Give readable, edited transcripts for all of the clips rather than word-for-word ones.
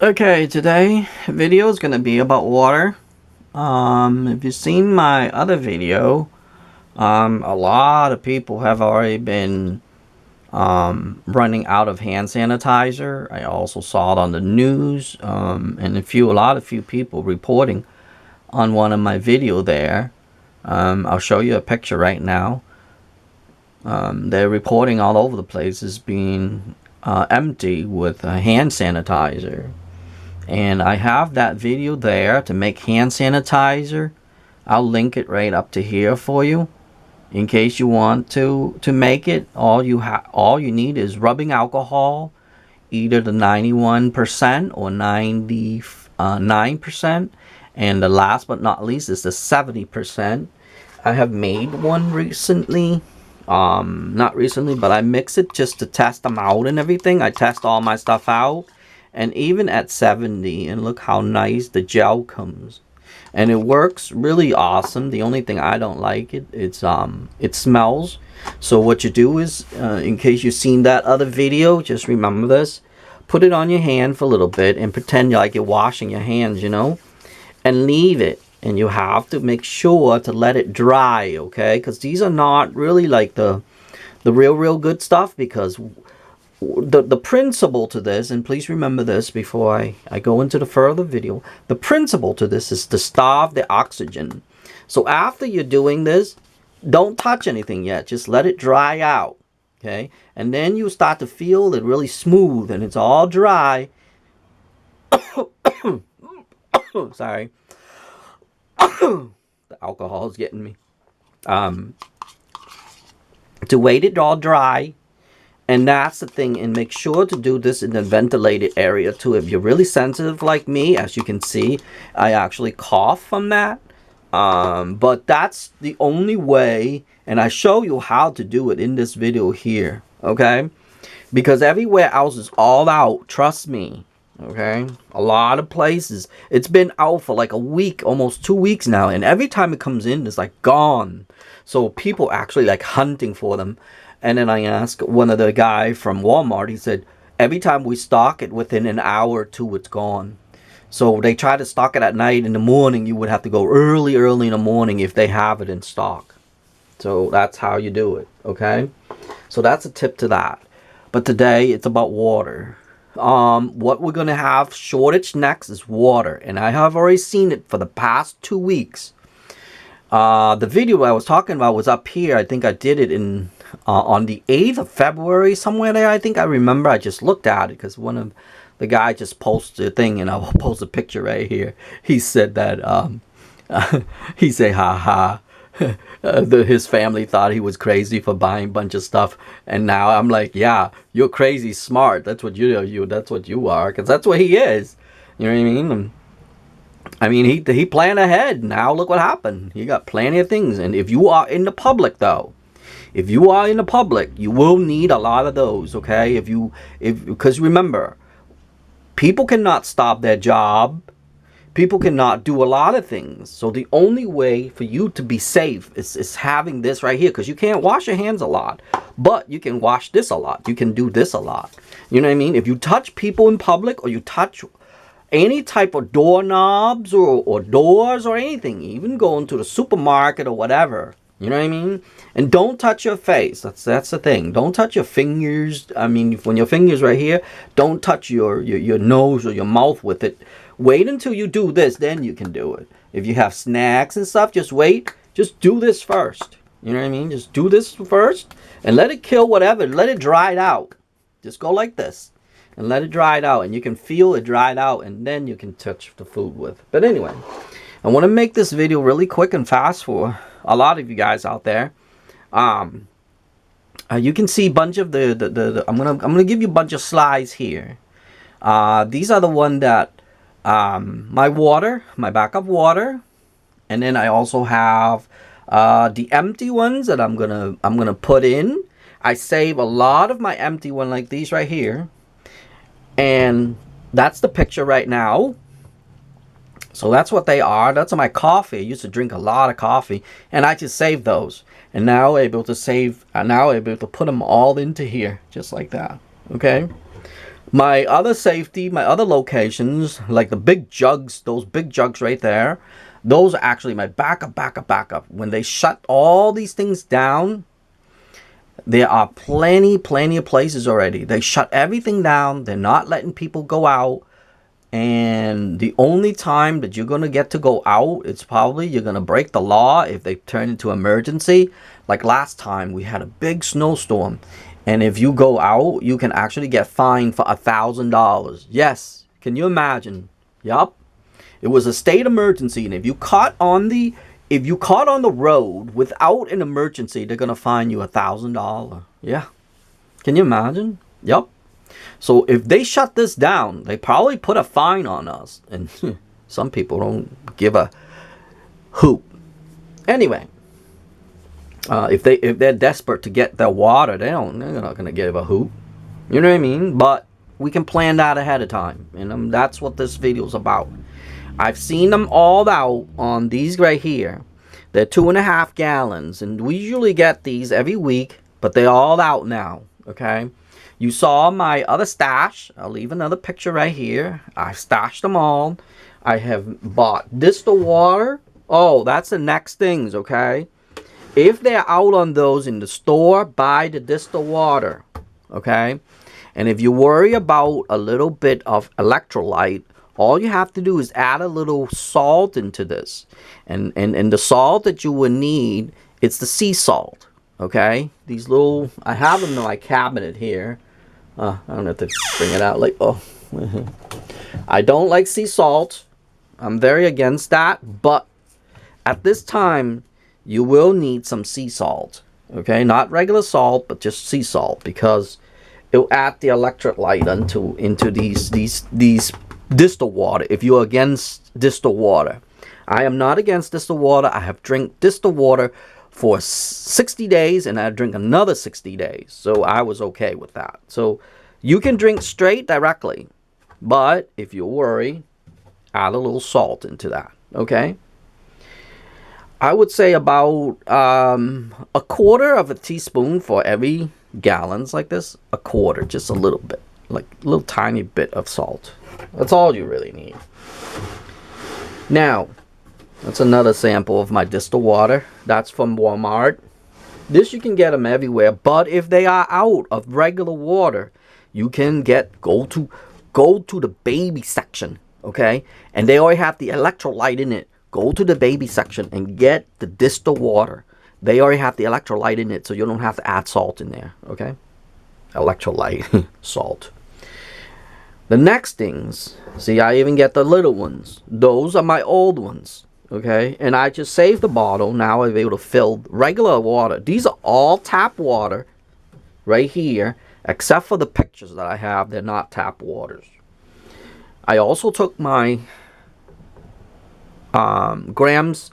Okay, today video is gonna be about water. If you've seen my other video, a lot of people have already been running out of hand sanitizer. I also saw it on the news, and a lot of people reporting on one of my video there. I'll show you a picture right now. They're reporting all over the place as being empty with hand sanitizer. And I have that video there to make hand sanitizer. I'll link it right up to here for you in case you want to make it. All you need is rubbing alcohol, either the 91% or 99%, and the last but not least is the 70%. I have made one recently, not recently, but I mix it just to test them out and everything. I test all my stuff out, and even at 70, and look how nice the gel comes, and it works really awesome. The only thing I don't like it smells. So what you do is, in case you've seen that other video, just remember this: put it on your hand for a little bit and pretend like you're washing your hands, and leave it. And you have to make sure to let it dry, okay? Because these are not really like the real good stuff, because the principle to this, and please remember this before I go into the further video, the principle to this is to starve the oxygen. So after you're doing this, don't touch anything yet. Just let it dry out, okay? And then you start to feel it really smooth and it's all dry. Sorry. The alcohol is getting me. To wait it all dry. And that's the thing, and make sure to do this in a ventilated area too. If you're really sensitive like me, as you can see, I actually cough from that. But that's the only way, and I show you how to do it in this video here, okay? Because everywhere else is all out, trust me, okay? A lot of places, it's been out for like a week, almost 2 weeks now, and every time it comes in, it's like gone. So people actually like hunting for them. And then I asked one of the guy from Walmart, he said, every time we stock it, within an hour or two, it's gone. So they try to stock it at night. In the morning, you would have to go early in the morning if they have it in stock. So that's how you do it, okay? So that's a tip to that. But today, it's about water. What we're going to have shortage next is water. And I have already seen it for the past 2 weeks. The video I was talking about was up here. I think I did it in on the 8th of February, somewhere there. I think I remember. I just looked at it because one of the guy just posted a thing, and I'll post a picture right here. He said that he said, "Ha ha." His family thought he was crazy for buying a bunch of stuff, and now I'm like, yeah, you're crazy smart. That's what that's what you are, because that's what he is. You know what I mean? He planned ahead. Now look what happened. He got plenty of things. And if you are in the public, though, if you are in the public, you will need a lot of those, okay? Because remember, people cannot stop their job. People cannot do a lot of things. So the only way for you to be safe is having this right here, because you can't wash your hands a lot, but you can wash this a lot. You can do this a lot. You know what I mean? If you touch people in public, or you touch any type of doorknobs or doors or anything, even going to the supermarket or whatever, you know what I mean? And don't touch your face. That's the thing. Don't touch your fingers. I mean, when your finger's right here, don't touch your nose or your mouth with it. Wait until you do this, then you can do it. If you have snacks and stuff, just wait. Just do this first. You know what I mean? Just do this first and let it kill whatever. Let it dry it out. Just go like this and let it dry it out, and you can feel it dried out, and then you can touch the food with. But anyway, I want to make this video really quick and fast for a lot of you guys out there. You can see a bunch of I'm gonna give you a bunch of slides here. These are the one that my backup water, and then I also have the empty ones that I'm gonna put in. I save a lot of my empty one like these right here. And that's the picture right now. So that's what they are. That's my coffee. I used to drink a lot of coffee, and I just saved those. And now I'm able to put them all into here, just like that. Okay. My other safety, my other locations, like the big jugs, those big jugs right there, those are actually my backup. When they shut all these things down, there are plenty of places already. They shut everything down. They're not letting people go out. And the only time that you're going to get to go out, it's probably you're going to break the law if they turn into emergency. Like last time, we had a big snowstorm. And if you go out, you can actually get fined for $1,000. Yes. Can you imagine? Yup. It was a state emergency. And if you caught on the road without an emergency, they're going to fine you $1,000. Yeah. Can you imagine? Yup. So if they shut this down, they probably put a fine on us. And some people don't give a hoot. Anyway, if they're desperate to get their water, they're not gonna give a hoot. You know what I mean? But we can plan that ahead of time, and that's what this video is about. I've seen them all out on these right here. They're 2.5 gallons, and we usually get these every week, but they're all out now. Okay. You saw my other stash. I'll leave another picture right here. I stashed them all. I have bought Distilled Water. Oh, that's the next things, okay? If they're out on those in the store, buy the Distilled Water, okay? And if you worry about a little bit of electrolyte, all you have to do is add a little salt into this. And the salt that you will need, it's the sea salt, okay? These little, I have them in my cabinet here. I don't have to bring it out like, oh. I don't like sea salt. I'm very against that. But at this time, you will need some sea salt. Okay? Not regular salt, but just sea salt. Because it will add the electrolyte into these distilled water. If you're against distilled water. I am not against distilled water. I have drank distilled water for 60 days, and I drink another 60 days. So I was okay with that. So you can drink straight directly, but if you worry, add a little salt into that. Okay. I would say about 1/4 teaspoon for every gallons like this. 1/4, just a little bit, like a little tiny bit of salt. That's all you really need. Now, that's another sample of my distilled water. That's from Walmart. This you can get them everywhere, but if they are out of regular water, you can go to the baby section, okay? And they already have the electrolyte in it. Go to the baby section and get the distilled water. They already have the electrolyte in it, so you don't have to add salt in there, okay? Electrolyte, salt. The next things, see, I even get the little ones. Those are my old ones. Okay, and I just saved the bottle. Now I'm able to fill regular water. These are all tap water right here, except for the pictures that I have. They're not tap waters. I also took my Graham's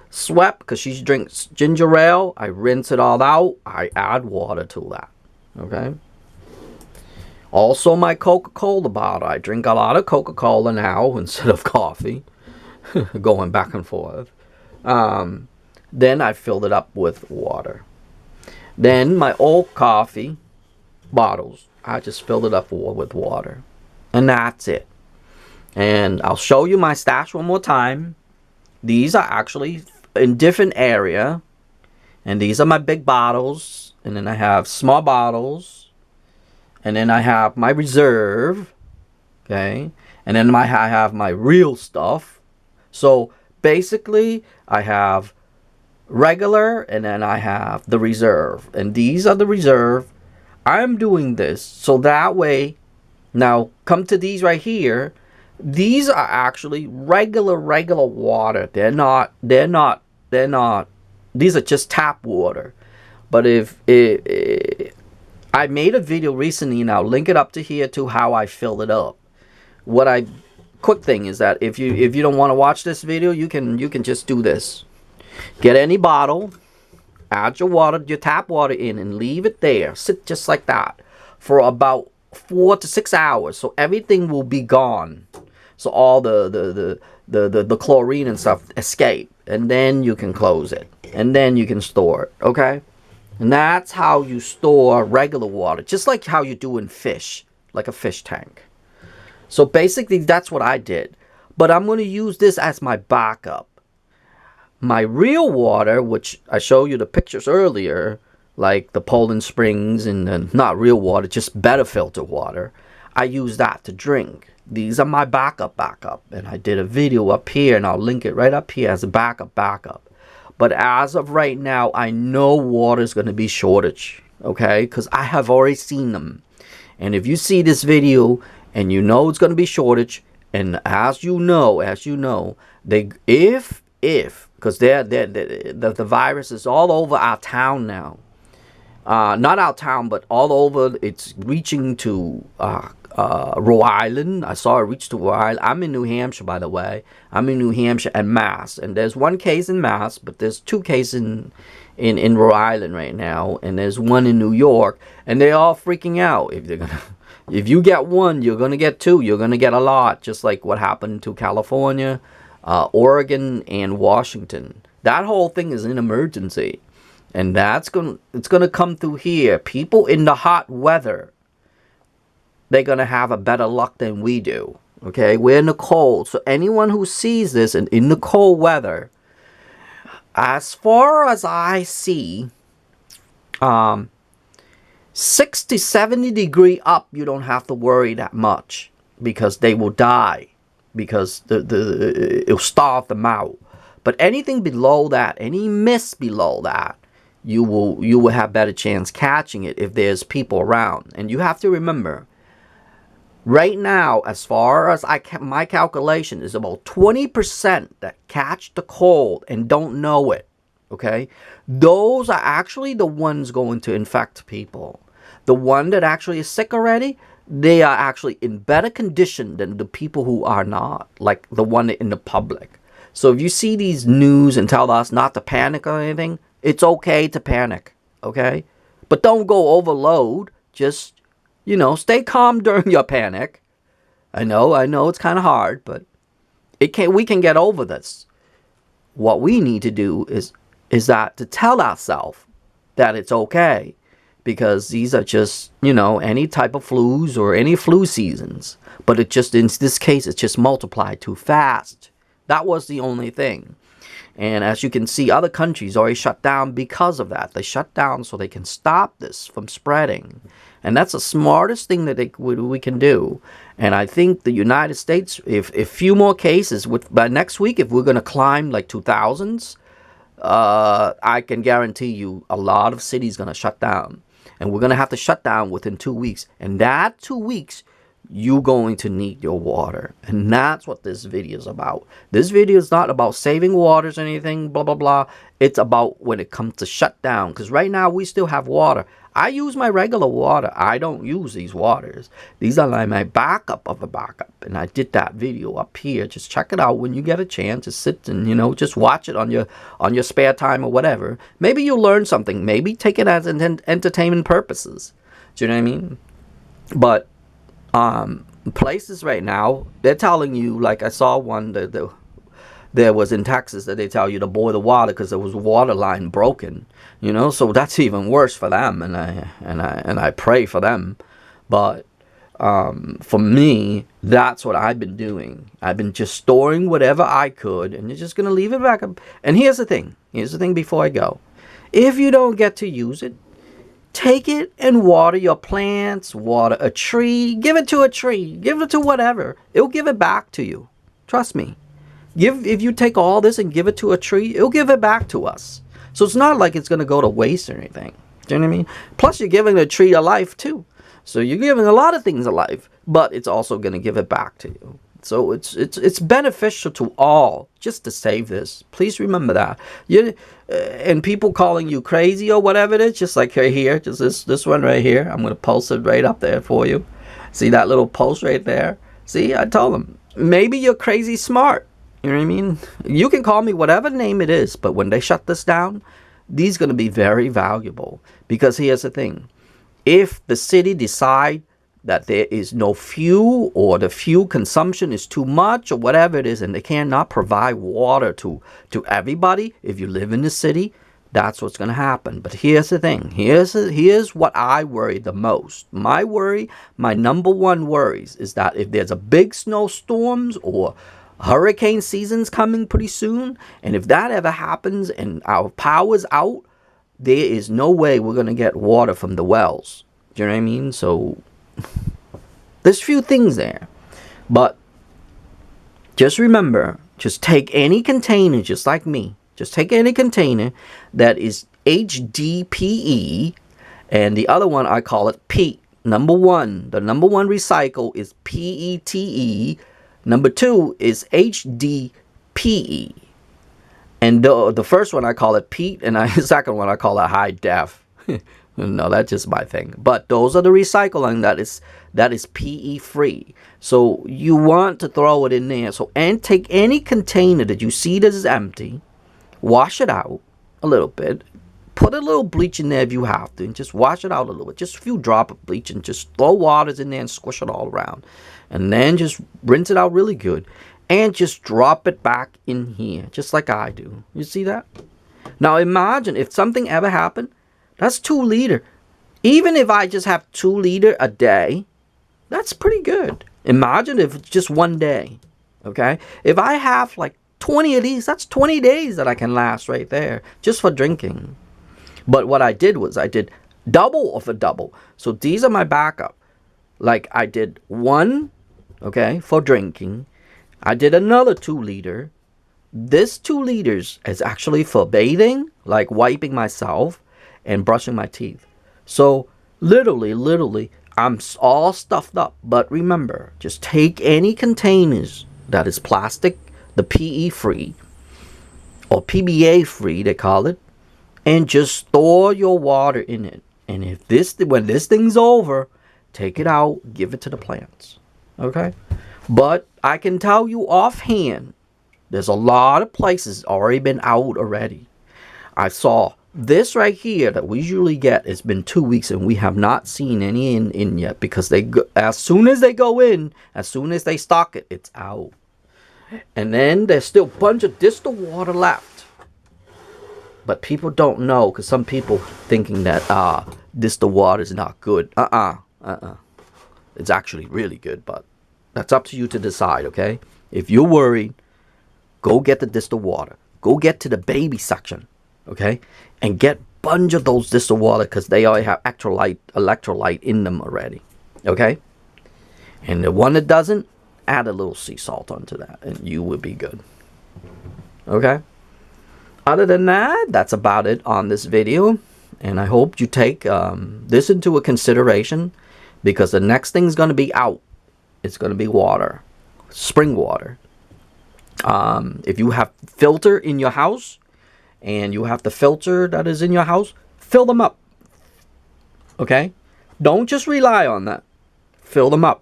swept because she drinks ginger ale. I rinse it all out. I add water to that. Okay. Also my Coca-Cola bottle. I drink a lot of Coca-Cola now instead of coffee. Going back and forth. Then I filled it up with water. Then my old coffee bottles, I just filled it up with water. And that's it. And I'll show you my stash one more time. These are actually in different area. And these are my big bottles. And then I have small bottles. And then I have my reserve. Okay. And then I have my real stuff. So basically, I have regular and then I have the reserve. And these are the reserve. I'm doing this so that way, now come to these right here. These are actually regular water. They're not, these are just tap water. But I made a video recently, and I'll link it up to here to how I filled it up. Quick thing is that if you don't want to watch this video, you can just do this. Get any bottle, add your tap water in, and leave it there. Sit just like that for about 4 to 6 hours, so everything will be gone. So all the chlorine and stuff escape, and then you can close it, and then you can store it. Okay, and that's how you store regular water, just like how you do in fish. like a fish tank. So basically that's what I did. But I'm going to use this as my backup. My real water, which I showed you the pictures earlier, like the Poland Springs and not real water, just better filtered water, I use that to drink. These are my backup. And I did a video up here, and I'll link it right up here as a backup. But as of right now, I know water is going to be shortage, okay? Because I have already seen them. And if you see this video and you know it's going to be shortage, and as you know, they because the virus is all over our town now. Not our town, but all over. It's reaching to Rhode Island. I saw it reach to Rhode Island. I'm in New Hampshire, by the way. I'm in New Hampshire and Mass. And there's one case in Mass, but there's 2 cases in Rhode Island right now. And there's one in New York. And they're all freaking out. If you get one, you're going to get 2. You're going to get a lot. Just like what happened to California, Oregon, and Washington. That whole thing is an emergency. And it's going to come through here. People in the hot weather, they're going to have a better luck than we do. Okay, we're in the cold. So anyone who sees this and in the cold weather, as far as I see, 60, 70 degree up, you don't have to worry that much because they will die because it'll starve them out. But anything below that, any mist below that, you will have better chance catching it if there's people around. And you have to remember, right now, as far as my calculation is about 20% that catch the cold and don't know it. Okay, those are actually the ones going to infect people. The one that actually is sick already, they are actually in better condition than the people who are not, like the one in the public. So if you see these news and tell us not to panic or anything, it's okay to panic, okay? But don't go overload. Just, stay calm during your panic. I know it's kind of hard, but we can get over this. What we need to do is that to tell ourselves that it's okay, because these are just, any type of flus or any flu seasons. But it just, in this case, it's just multiplied too fast. That was the only thing. And as you can see, other countries already shut down because of that. They shut down so they can stop this from spreading. And that's the smartest thing that we can do. And I think the United States, if a few more cases, by next week, if we're going to climb like 2000s, I can guarantee you a lot of cities going to shut down. And we're going to have to shut down within 2 weeks. And that 2 weeks, you're going to need your water. And that's what this video is about. This video is not about saving waters or anything, blah, blah, blah. It's about when it comes to shut down. Because right now, we still have water. I use my regular water. I don't use these waters. These are like my backup of a backup. And I did that video up here. Just check it out when you get a chance. Just sit and, just watch it on your spare time or whatever. Maybe you'll learn something. Maybe take it as entertainment purposes. Do you know what I mean? But places right now, they're telling you, like I saw one that there was in Texas, that they tell you to boil the water because there was a water line broken, so that's even worse for them, and I pray for them. But for me, that's what I've been doing. I've been just storing whatever I could, and you're just gonna leave it back up. And here's the thing before I go. If you don't get to use it, take it and water your plants, water a tree, give it to a tree, give it to whatever. It'll give it back to you. Trust me. If you take all this and give it to a tree, it'll give it back to us. So it's not like it's going to go to waste or anything. Do you know what I mean? Plus, you're giving a tree a life too. So you're giving a lot of things a life, but it's also going to give it back to you. So it's beneficial to all just to save this. Please remember that. And people calling you crazy or whatever it is, just like right here, just this one right here. I'm going to post it right up there for you. See that little post right there? See, I told them, maybe you're crazy smart. You know what I mean? You can call me whatever name it is, but when they shut this down, these are going to be very valuable. Because here's the thing. If the city decide that there is no fuel, or the fuel consumption is too much, or whatever it is, and they cannot provide water to everybody, if you live in the city, that's what's going to happen. But here's the thing. Here's what I worry the most. My number one worries is that if there's a big snowstorms or hurricane season's coming pretty soon, and if that ever happens and our power's out, there is no way we're going to get water from the wells. Do you know what I mean? So there's few things there. But just remember, just take any container, just like me. Just take any container that is HDPE, and the other one I call it PET. Number one, the number one recycle is PETE. Number two is HDPE. And the first one I call it PET, and the second one I call it high def. No, that's just my thing. But those are the recycling that is PE free. So you want to throw it in there. So and take any container that you see that is empty, wash it out a little bit, put a little bleach in there if you have to, and just wash it out a little bit. Just a few drops of bleach and just throw waters in there and squish it all around. And then just rinse it out really good. And just drop it back in here, just like I do. You see that? Now imagine if something ever happened, that's 2 liters. Even if I just have 2 liters a day, that's pretty good. Imagine if it's just one day, okay? If I have like 20 of these, that's 20 days that I can last right there, just for drinking. But what I did was I did double of a double. So these are my backup. Like I did 1, okay, for drinking. I did another 2 liter. This 2 liters is actually for bathing, like wiping myself and brushing my teeth. So literally, I'm all stuffed up. But remember, just take any containers that is plastic, the PE free, or PBA free, they call it, and just store your water in it. And when this thing's over, take it out, give it to the plants. Okay? But I can tell you offhand, there's a lot of places already been out already. I saw this right here that we usually get. It's been 2 weeks and we have not seen any in yet, because as soon as they go in, as soon as they stock it, it's out. And then there's still a bunch of distilled water left. But people don't know, because some people thinking that distilled water is not good. It's actually really good, but that's up to you to decide, okay? If you're worried, go get the distilled water. Go get to the baby section, okay? And get a bunch of those distilled water, because they already have electrolyte in them already, okay? And the one that doesn't, add a little sea salt onto that, and you will be good, okay? Other than that, that's about it on this video. And I hope you take this into a consideration, because the next thing's going to be out. It's going to be water, spring water. If you have filter in your house and you have the filter that is in your house, fill them up. Okay? Don't just rely on that. Fill them up.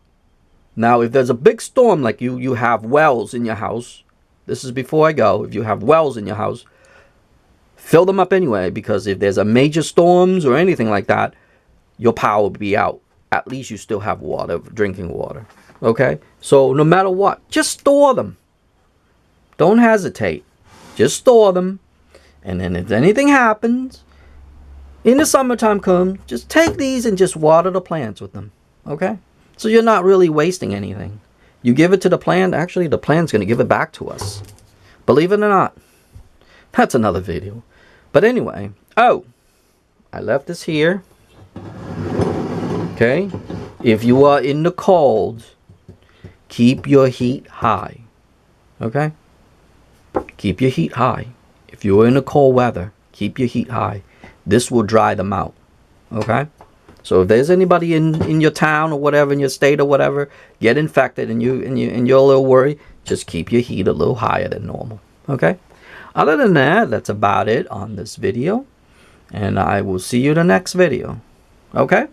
Now, if there's a big storm, like you have wells in your house, this is before I go, if you have wells in your house, fill them up anyway, because if there's a major storms or anything like that, your power will be out. At least you still have water, drinking water. Okay? So no matter what, just store them. Don't hesitate. Just store them. And then if anything happens, in the summertime comes, just take these and just water the plants with them. Okay? So you're not really wasting anything. You give it to the plant, actually the plant's going to give it back to us. Believe it or not. That's another video. But anyway, I left this here. Okay? If you are in the cold, keep your heat high. Okay? Keep your heat high. If you're in the cold weather, keep your heat high. This will dry them out. Okay? So if there's anybody in your town or whatever, in your state or whatever, get infected and you're a little worried, just keep your heat a little higher than normal. Okay? Other than that, that's about it on this video. And I will see you in the next video. Okay?